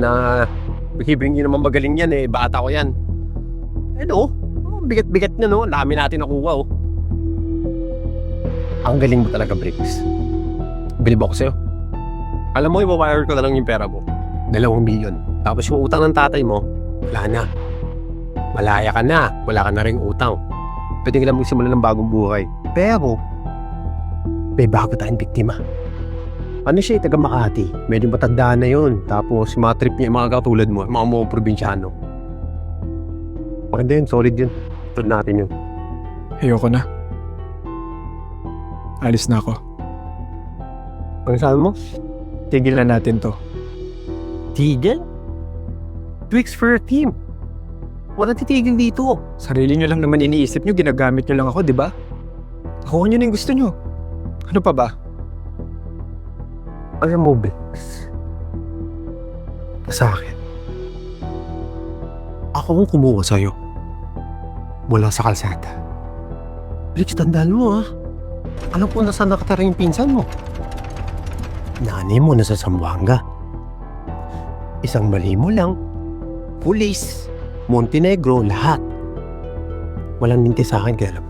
Na hibing nyo naman magaling yan eh, bata ko yan. Ano? Bigat-bigat na no, ang dami natin nakuha oh. Ang galing mo talaga, Briggs. Bilib ako sa'yo. Alam mo, iwawire ko na lang yung pera mo. 2 milyon. Tapos yung utang ng tatay mo, wala na. Malaya ka na, wala ka na rin utang. Pwede ka lang magsimula ng bagong buhay. Pero, may bago tayong biktima. Ano siya, taga Makati. Medyo matanda na yun. Tapos, mga trip niya, mga katulad mo, mga mga probinsyano. Maganda yun, solid yun. Tulad natin yun. Ayoko na. Alis na ako. Ano sabi mo? Tigilan natin to. Tigil? Tweaks for a team. Wala titigil dito. Sarili nyo lang naman iniisip nyo, ginagamit nyo lang ako, di ba? Nakuha nyo na yung gusto nyo. Ano pa ba? Alam mo, Bex, sa akin, ako ang kumuha sa'yo mula sa kalsada. Bex, tandaan mo alam ko na saan nakatara yung pinsan mo. Nanay mo nasa Zamboanga. Isang mali mo lang, pulis, Montenegro, lahat. Walang minti sa akin, kaya alam mo.